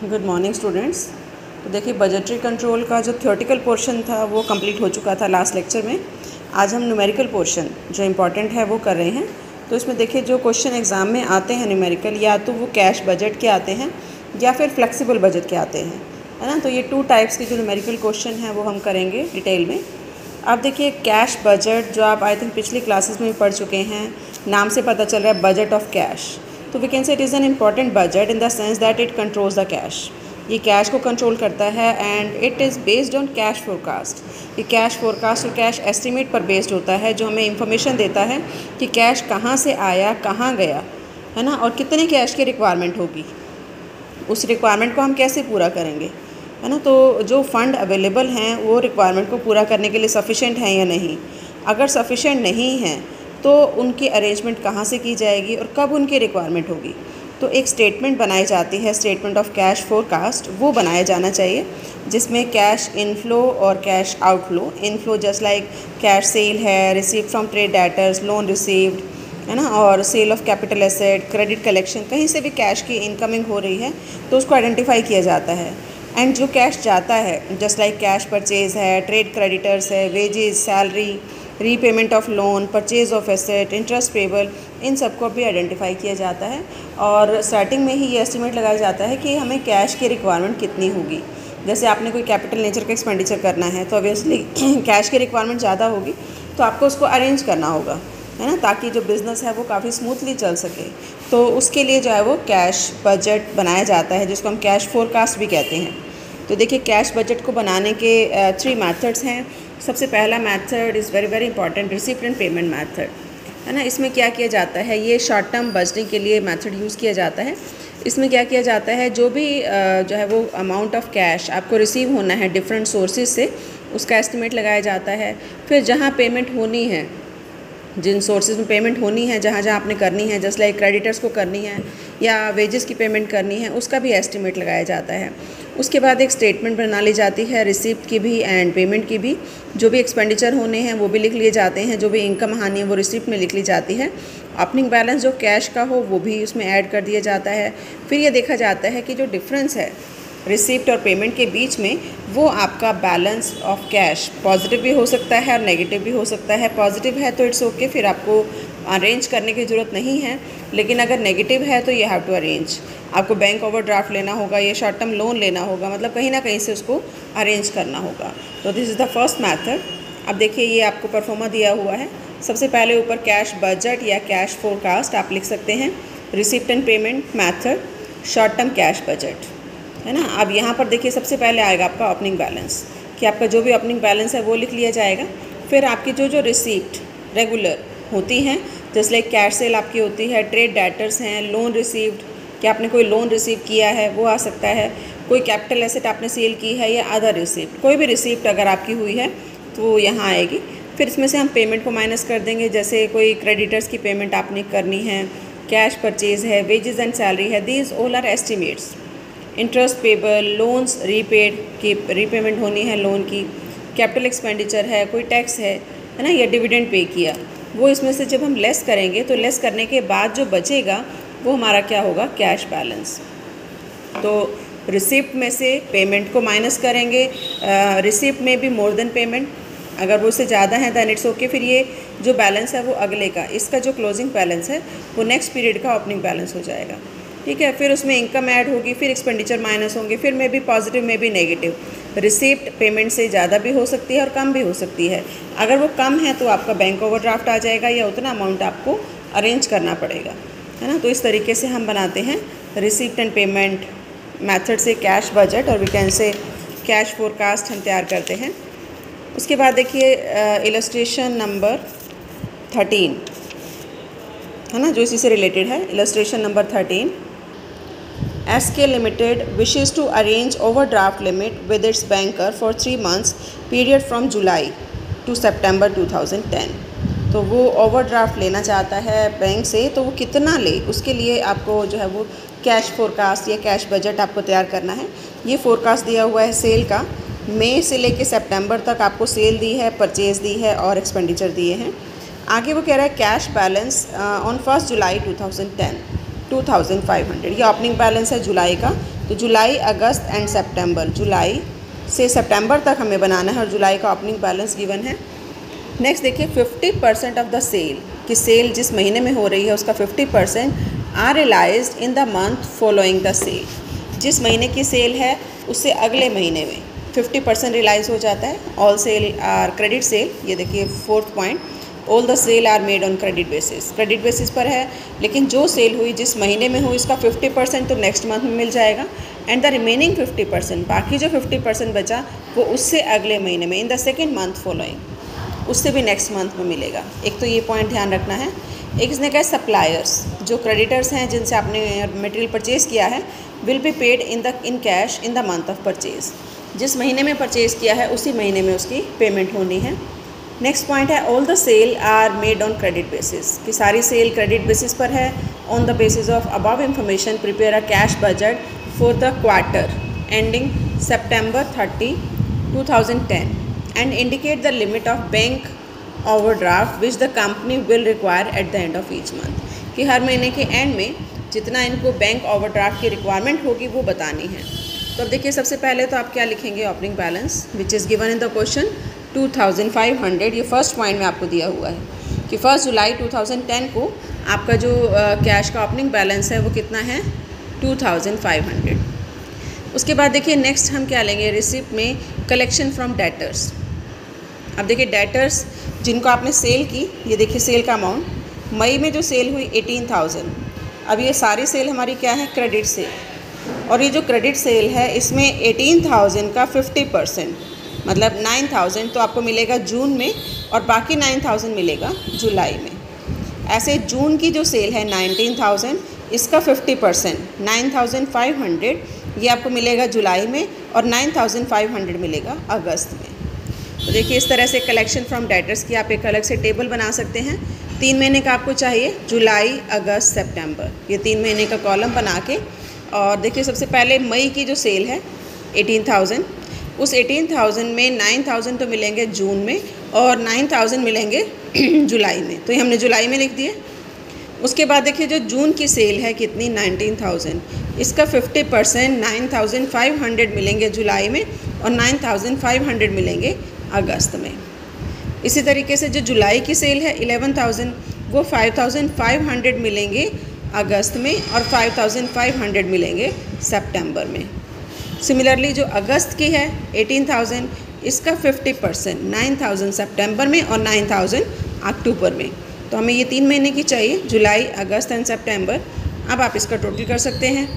Good morning students. तो देखिए, budgetary control का जो थ्योरेटिकल पोर्शन था वो कंप्लीट हो चुका था लास्ट लेक्चर में। आज हम न्यूमेरिकल पोर्शन जो इम्पॉर्टेंट है वो कर रहे हैं। तो इसमें देखिए, जो क्वेश्चन एग्ज़ाम में आते हैं न्यूमेरिकल, या तो वो कैश बजट के आते हैं या फिर फ्लेक्सिबल बजट के आते हैं, है ना। तो ये 2 टाइप्स के जो न्यूमेरिकल क्वेश्चन हैं वो हम करेंगे डिटेल में। अब देखिए, कैश बजट जो आप आई थिंक पिछली क्लासेस में भी पढ़ चुके हैं, नाम से पता चल रहा है बजट ऑफ कैश। तो we can say it is an important budget in the sense that it controls the cash. ये कैश को कंट्रोल करता है and it is based on cash forecast. ये कैश फोरकास्ट और कैश एस्टिमेट पर based होता है, जो हमें इंफॉर्मेशन देता है कि कैश कहाँ से आया, कहाँ गया, है ना, और कितने कैश की रिक्वायरमेंट होगी, उस रिक्वायरमेंट को हम कैसे पूरा करेंगे, है ना। तो जो फ़ंड अवेलेबल हैं वो रिक्वायरमेंट को पूरा करने के लिए सफिशेंट हैं या नहीं। अगर सफिशेंट नहीं हैं तो उनकी अरेंजमेंट कहाँ से की जाएगी और कब उनकी रिक्वायरमेंट होगी। तो एक स्टेटमेंट बनाई जाती है, स्टेटमेंट ऑफ कैश फोरकास्ट, वो बनाया जाना चाहिए, जिसमें कैश इनफ्लो और cash outflow. Inflow just like cash sale है, receive from trade debtors, loan received, है ना, और sale of capital asset, credit collection, कहीं से भी कैश की इनकमिंग हो रही है तो उसको आइडेंटिफाई किया जाता है। एंड जो कैश जाता है, जस्ट लाइक कैश परचेज है, ट्रेड क्रेडिटर्स है, wages, salary, repayment of loan, purchase of asset, interest payable, इन सबको भी आइडेंटिफाई किया जाता है। और स्टार्टिंग में ही ये एस्टिमेट लगाया जाता है कि हमें कैश की रिक्वायरमेंट कितनी होगी। जैसे आपने कोई कैपिटल नेचर का एक्सपेंडिचर करना है तो ऑब्वियसली कैश की रिक्वायरमेंट ज़्यादा होगी, तो आपको उसको अरेंज करना होगा, है ना, ताकि जो बिज़नेस है वो काफ़ी स्मूथली चल सके। तो उसके लिए जो है वो कैश बजट बनाया जाता है, जिसको हम कैश फोरकास्ट भी कहते हैं। तो देखिए, कैश बजट को बनाने के 3 मेथड्स हैं। सबसे पहला method is very very important, receipt and payment method, है ना। इसमें क्या किया जाता है, ये शॉर्ट टर्म बजटिंग के लिए मेथड यूज़ किया जाता है। इसमें क्या किया जाता है, जो भी जो है वो अमाउंट ऑफ कैश आपको रिसीव होना है डिफरेंट सोर्सेज से, उसका एस्टिमेट लगाया जाता है। फिर जहाँ पेमेंट होनी है, जिन सोर्सेज में पेमेंट होनी है, जहाँ जहाँ आपने करनी है, जस्ट लाइक क्रेडिटर्स को करनी है या वेजेस की पेमेंट करनी है, उसका भी एस्टिमेट लगाया जाता है। उसके बाद एक स्टेटमेंट बना ली जाती है, रिसिप्ट की भी एंड पेमेंट की भी। जो भी एक्सपेंडिचर होने हैं वो भी लिख लिए जाते हैं, जो भी इनकम हानि है वो रिसिप्ट में लिख ली जाती है। ओपनिंग बैलेंस जो कैश का हो वो भी उसमें ऐड कर दिया जाता है। फिर ये देखा जाता है कि जो डिफरेंस है रिसिप्ट और पेमेंट के बीच में, वो आपका बैलेंस ऑफ कैश पॉजिटिव भी हो सकता है और नेगेटिव भी हो सकता है। पॉजिटिव है तो इट्स ओके, फिर आपको अरेंज करने की ज़रूरत नहीं है, लेकिन अगर नेगेटिव है तो यू हैव टू अरेंज। आपको बैंक ओवरड्राफ्ट लेना होगा या शॉर्ट टर्म लोन लेना होगा, मतलब कहीं ना कहीं से उसको अरेंज करना होगा। तो this is the first method. अब देखिए, ये आपको परफॉर्मा दिया हुआ है। सबसे पहले ऊपर कैश बजट या कैश फोरकास्ट आप लिख सकते हैं, receipt and payment method, short term cash budget, है ना। अब यहाँ पर देखिए, सबसे पहले आएगा आपका ओपनिंग बैलेंस, कि आपका जो भी ओपनिंग बैलेंस है वो लिख लिया जाएगा। फिर आपकी जो जो रिसीप्ट रेगुलर होती हैं, जैसे लाइक कैश सेल आपकी होती है, ट्रेड डेटर्स हैं, लोन रिसीव्ड, कि आपने कोई लोन रिसीव किया है वो आ सकता है, कोई कैपिटल एसेट आपने सेल की है, या अदर रिसीप्ट, कोई भी रिसीप्ट अगर आपकी हुई है तो वो यहाँ आएगी। फिर इसमें से हम पेमेंट को माइनस कर देंगे, जैसे कोई क्रेडिटर्स की पेमेंट आपने करनी है, कैश परचेज है, वेजेस एंड सैलरी है, these all are estimates. Interest payable, loans repaid की रीपेमेंट होनी है लोन की, कैपिटल एक्सपेंडिचर है, कोई टैक्स है ना, या डिविडेंड पे किया, वो इसमें से जब हम लेस करेंगे तो लेस करने के बाद जो बचेगा वो हमारा क्या होगा, कैश बैलेंस। तो रिसिप्ट में से पेमेंट को माइनस करेंगे, रिसिप्ट में भी मोर देन पेमेंट, अगर वो उससे ज़्यादा है दैन इट्स ओके। फिर ये जो बैलेंस है वो अगले का, इसका जो क्लोजिंग बैलेंस है वो नेक्स्ट पीरियड का ओपनिंग बैलेंस हो जाएगा, ठीक है। फिर उसमें इनकम ऐड होगी, फिर एक्सपेंडिचर माइनस होंगे, फिर में भी पॉजिटिव में भी नेगेटिव। रिसिप्ट पेमेंट से ज़्यादा भी हो सकती है और कम भी हो सकती है। अगर वो कम है तो आपका बैंक ओवरड्राफ्ट आ जाएगा, या उतना अमाउंट आपको अरेंज करना पड़ेगा, है ना। तो इस तरीके से हम बनाते हैं रिसिप्ट एंड पेमेंट मेथड से कैश बजट, और we can say cash forecast हम तैयार करते हैं। उसके बाद देखिए, इलस्ट्रेशन नंबर 13, है ना, जो इसी से रिलेटेड है। Illustration number 13, SK Limited wishes to arrange overdraft limit with its banker for 3 months period from July to September 2010। तो वो ओवरड्राफ्ट लेना चाहता है बैंक से, तो वो कितना ले, उसके लिए आपको जो है वो कैश फोरकास्ट या कैश बजट आपको तैयार करना है। ये फोरकास्ट दिया हुआ है सेल का, मई से लेके सितंबर तक आपको सेल दी है, परचेज दी है और एक्सपेंडिचर दिए हैं। आगे वो कह रहा है कैश बैलेंस ऑन 1 जुलाई 2010। 2500। ये ओपनिंग बैलेंस है जुलाई का। तो जुलाई, अगस्त एंड सितंबर, जुलाई से सितंबर तक हमें बनाना है और जुलाई का ओपनिंग बैलेंस गिवन है। नेक्स्ट देखिए 50% ऑफ द सेल, कि सेल जिस महीने में हो रही है उसका 50% are realised in the month following the sale. जिस महीने की सेल है उससे अगले महीने में 50% रियलाइज़ हो जाता है। All sale are credit sale, ये देखिए 4th point, all the sale are made on credit basis, credit basis पर है, लेकिन जो सेल हुई जिस महीने में हुई उसका 50% तो नेक्स्ट मंथ में मिल जाएगा एंड द रिमेनिंग 50%, बाकी जो 50% बचा वो उससे अगले महीने में in the second month following, उससे भी नेक्स्ट मंथ में मिलेगा। एक तो ये पॉइंट ध्यान रखना है। एक इसने कहा सप्लायर्स, जो क्रेडिटर्स हैं जिनसे आपने मटेरियल परचेज़ किया है, will be paid in cash in the month of purchase, जिस महीने में परचेज़ किया है उसी महीने में उसकी पेमेंट होनी है। नेक्स्ट पॉइंट है all the sale are made on credit basis, कि सारी सेल क्रेडिट बेसिस पर है। On the basis of above information prepare a cash budget for the quarter ending September 30, 2010 and indicate the limit of bank overdraft which the company will require at the end of each month, कि हर महीने के and में जितना इनको bank overdraft की requirement होगी वो बतानी है। तो अब देखिए सबसे पहले तो आप क्या लिखेंगे, opening balance which is given in the question 2500। ये फर्स्ट पॉइंट में आपको दिया हुआ है कि 1 जुलाई 2010 को आपका जो कैश का ओपनिंग बैलेंस है वो कितना है, 2500। उसके बाद देखिए नेक्स्ट हम क्या लेंगे, रिसिप्ट में कलेक्शन फ्रॉम डेटर्स। अब देखिए डेटर्स जिनको आपने सेल की, ये देखिए सेल का अमाउंट, मई में जो सेल हुई 18,000। अब ये सारी सेल हमारी क्या है, क्रेडिट सेल, और ये जो क्रेडिट सेल है इसमें 18,000 का 50% मतलब 9,000 तो आपको मिलेगा जून में और बाकी 9,000 मिलेगा जुलाई में। ऐसे जून की जो सेल है 19,000, इसका 50% 9,500 ये आपको मिलेगा जुलाई में और 9,500 मिलेगा अगस्त में। तो देखिए इस तरह से कलेक्शन फ्रॉम डेटर्स की आप एक अलग से टेबल बना सकते हैं। 3 महीने का आपको चाहिए, जुलाई, अगस्त, सितंबर, ये 3 महीने का कॉलम बना के। और देखिए सबसे पहले मई की जो सेल है 18,000, उस 18,000 में 9,000 तो मिलेंगे जून में और 9,000 मिलेंगे जुलाई में, तो ये हमने जुलाई में लिख दिए। उसके बाद देखिए जो जून की सेल है कितनी, 19,000, इसका 50% 9,500 मिलेंगे जुलाई में और 9,500 मिलेंगे अगस्त में। इसी तरीके से जो जुलाई की सेल है 11,000, वो 5,500 मिलेंगे अगस्त में और 5,500 मिलेंगे सितंबर में। सिमिलरली जो अगस्त की है 18,000, इसका 50% 9,000 सितंबर में और 9,000 अक्टूबर में। तो हमें ये 3 महीने की चाहिए, जुलाई, अगस्त एंड सितंबर। अब आप इसका टोटल कर सकते हैं।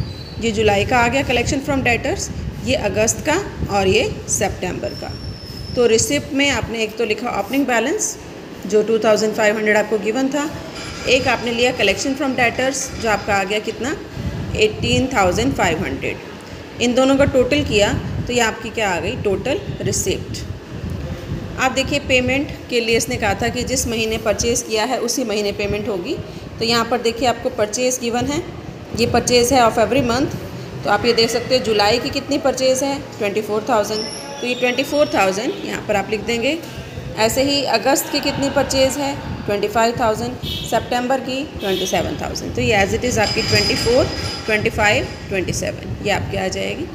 ये जुलाई का आ गया कलेक्शन फ्रॉम डेटर्स, ये अगस्त का और ये सितंबर का। तो रिसिप्ट में आपने एक तो लिखा ओपनिंग बैलेंस जो 2500 आपको गिवन था, एक आपने लिया कलेक्शन फ्रॉम डेटर्स जो आपका आ गया कितना, 18,500। इन दोनों का टोटल किया तो ये आपकी क्या आ गई, टोटल रिसिप्ट। आप देखिए पेमेंट के लिए इसने कहा था कि जिस महीने परचेज़ किया है उसी महीने पेमेंट होगी। तो यहाँ पर देखिए आपको परचेज़ गिवन है, ये परचेज़ है ऑफ एवरी मंथ। तो आप ये देख सकते हैं जुलाई की कितनी परचेज़ है, 24,000, तो ये 24,000 यहाँ पर आप लिख देंगे। ऐसे ही अगस्त की कितनी परचेज़ है, 25,000, सितंबर की 27,000। तो ये एज इट इज़ आपकी 24, 25, 27 ये आपकी आ जाएगी।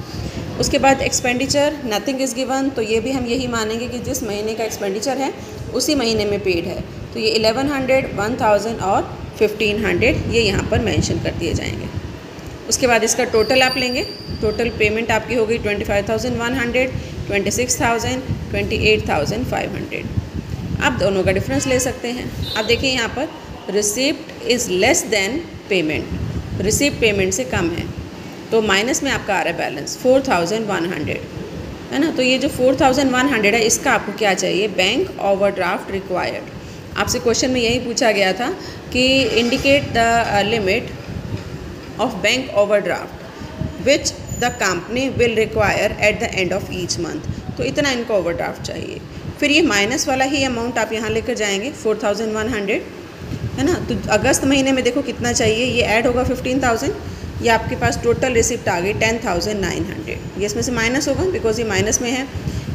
उसके बाद एक्सपेंडिचर नथिंग इज़ गिवन, तो ये भी हम यही मानेंगे कि जिस महीने का एक्सपेंडिचर है उसी महीने में पेड है। तो ये 1100, 1000 और 1500 ये यहाँ पर मेंशन कर दिए जाएंगे। उसके बाद इसका टोटल आप लेंगे, टोटल पेमेंट आपकी हो गई 25,100, 26,000, 28,500। आप दोनों का डिफरेंस ले सकते हैं। अब देखिए यहाँ पर receipt is less than payment, receipt payment से कम है, तो माइनस में आपका आ रहा है बैलेंस 4,100, है ना। तो ये जो 4,100 है इसका आपको क्या चाहिए, बैंक ओवरड्राफ्ट रिक्वायर्ड। आपसे क्वेश्चन में यही पूछा गया था कि indicate the limit of bank overdraft which the company will require at the end of each month. तो इतना इनको ओवरड्राफ्ट चाहिए। फिर ये माइनस वाला ही अमाउंट आप यहाँ लेकर जाएंगे 4,100, है ना। तो अगस्त महीने में देखो कितना चाहिए, ये ऐड होगा 15,000, ये आपके पास टोटल रिसिप्ट आ गई 10,900। ये इसमें से माइनस होगा बिकॉज ये माइनस में है।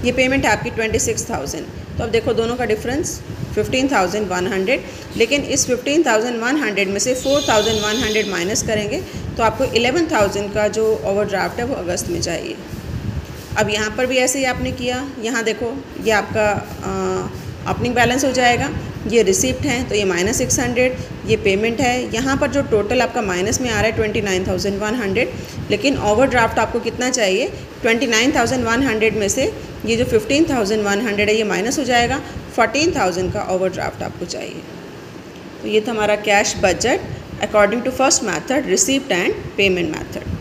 ये पेमेंट है आपकी 26,000। तो अब देखो दोनों का डिफरेंस 15,100, लेकिन इस 15,100 में से 4,100 माइनस करेंगे तो आपको 11,000 का जो ओवरड्राफ्ट है वो अगस्त में चाहिए। अब यहाँ पर भी ऐसे ही आपने किया, यहाँ देखो ये आपका ओपनिंग बैलेंस हो जाएगा, ये रिसिप्ट हैं तो ये -600, ये पेमेंट है। यहाँ पर जो टोटल आपका माइनस में आ रहा है 29,100, लेकिन ओवरड्राफ्ट आपको कितना चाहिए, 29,100 में से ये जो 15,100 है ये माइनस हो जाएगा, 14,000 का ओवरड्राफ्ट आपको चाहिए। तो ये था हमारा cash budget according to first method, receipt and payment method.